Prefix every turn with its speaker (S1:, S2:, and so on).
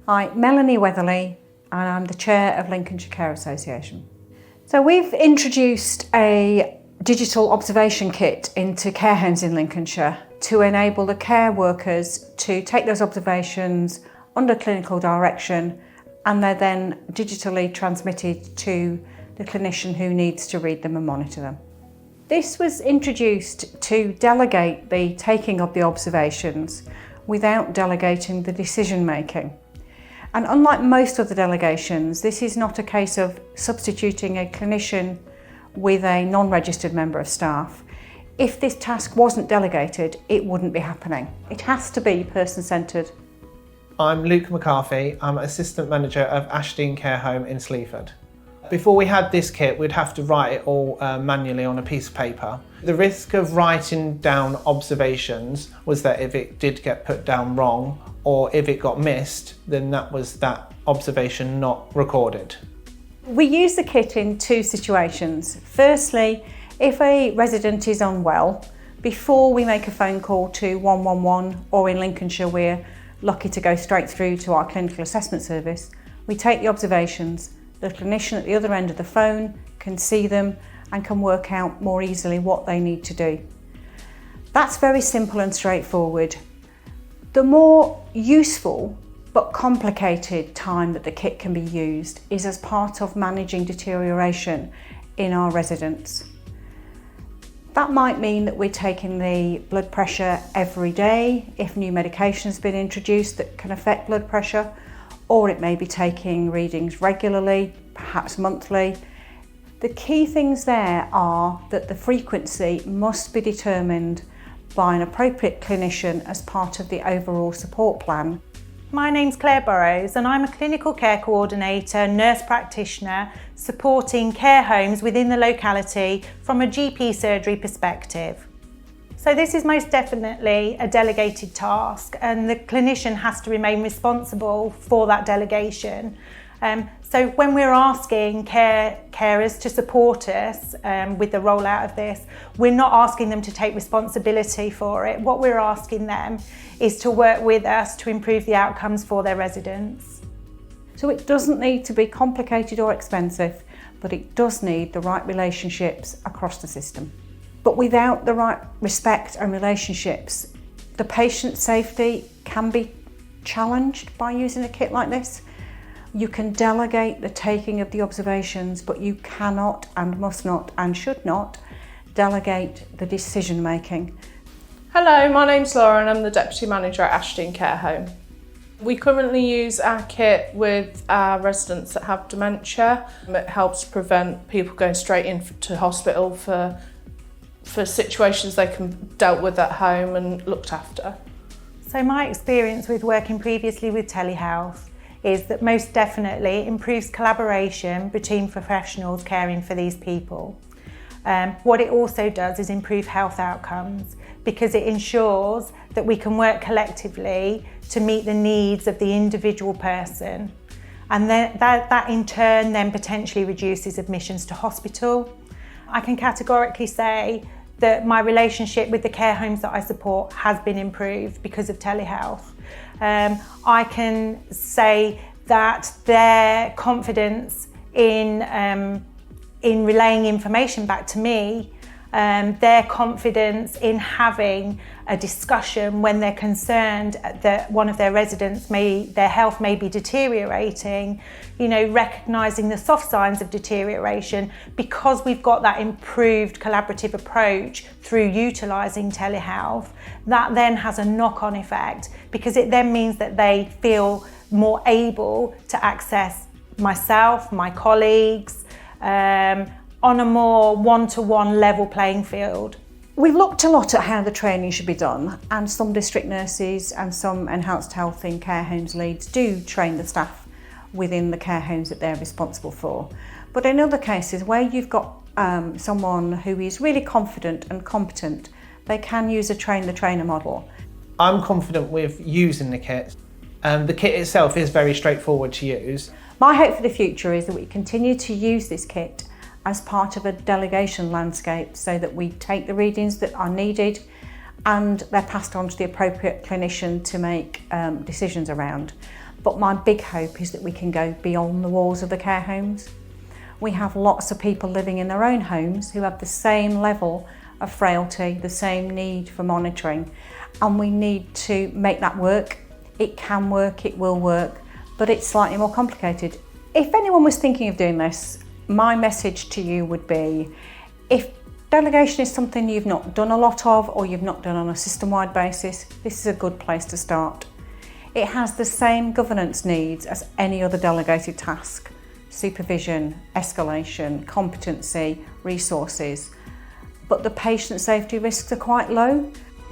S1: I'm Melanie Weatherly and I'm the Chair of Lincolnshire Care Association. So we've introduced a digital observation kit into care homes in Lincolnshire to enable the care workers to take those observations under clinical direction, and they're then digitally transmitted to the clinician who needs to read them and monitor them. This was introduced to delegate the taking of the observations without delegating the decision making. And unlike most other delegations, this is not a case of substituting a clinician with a non-registered member of staff. If this task wasn't delegated, it wouldn't be happening. It has to be person-centred.
S2: I'm Luke McCarthy. I'm Assistant Manager of Ashdean Care Home in Sleaford. Before we had this kit, we'd have to write it all manually on a piece of paper. The risk of writing down observations was that if it did get put down wrong, or if it got missed, then that was that observation not recorded.
S1: We use the kit in two situations. Firstly, if a resident is unwell, before we make a phone call to 111, or in Lincolnshire we're lucky to go straight through to our clinical assessment service, we take the observations. The clinician at the other end of the phone can see them and can work out more easily what they need to do. That's very simple and straightforward. The more useful but complicated time that the kit can be used is as part of managing deterioration in our residents. That might mean that we're taking the blood pressure every day if new medication has been introduced that can affect blood pressure, or it may be taking readings regularly, perhaps monthly. The key things there are that the frequency must be determined by an appropriate clinician as part of the overall support plan.
S3: My name's Claire Burrows and I'm a clinical care coordinator, nurse practitioner, supporting care homes within the locality from a GP surgery perspective. So this is most definitely a delegated task, and the clinician has to remain responsible for that delegation. So when we're asking carers to support us with the rollout of this, we're not asking them to take responsibility for it. What we're asking them is to work with us to improve the outcomes for their residents.
S1: So it doesn't need to be complicated or expensive, but it does need the right relationships across the system. But without the right respect and relationships, the patient safety can be challenged by using a kit like this. You can delegate the taking of the observations, but you cannot and must not and should not delegate the decision making.
S4: Hello, my name's Laura and I'm the Deputy Manager at Ashdean Care Home. We currently use our kit with our residents that have dementia. It helps prevent people going straight into hospital for situations they can dealt with at home and looked after.
S3: So my experience with working previously with telehealth is that most definitely it improves collaboration between professionals caring for these people. What it also does is improve health outcomes because it ensures that we can work collectively to meet the needs of the individual person. And then that in turn then potentially reduces admissions to hospital. I can categorically say that my relationship with the care homes that I support has been improved because of telehealth. I can say that their confidence in relaying information back to me, their confidence in having a discussion when they're concerned that one of their residents their health may be deteriorating, recognising the soft signs of deterioration, because we've got that improved collaborative approach through utilising telehealth, that then has a knock-on effect because it then means that they feel more able to access myself, my colleagues, on a more one-to-one level playing field.
S1: We've looked a lot at how the training should be done, and some district nurses and some enhanced health in care homes leads do train the staff within the care homes that they're responsible for. But in other cases where you've got someone who is really confident and competent, they can use a train-the-trainer model.
S2: I'm confident with using the kit. The kit itself is very straightforward to use.
S1: My hope for the future is that we continue to use this kit as part of a delegation landscape so that we take the readings that are needed and they're passed on to the appropriate clinician to make decisions around. But my big hope is that we can go beyond the walls of the care homes. We have lots of people living in their own homes who have the same level of frailty, the same need for monitoring, and we need to make that work. It can work, it will work, but it's slightly more complicated. If anyone was thinking of doing this, my message to you would be, if delegation is something you've not done a lot of or you've not done on a system-wide basis, this is a good place to start. It has the same governance needs as any other delegated task: supervision, escalation, competency, resources. But the patient safety risks are quite low,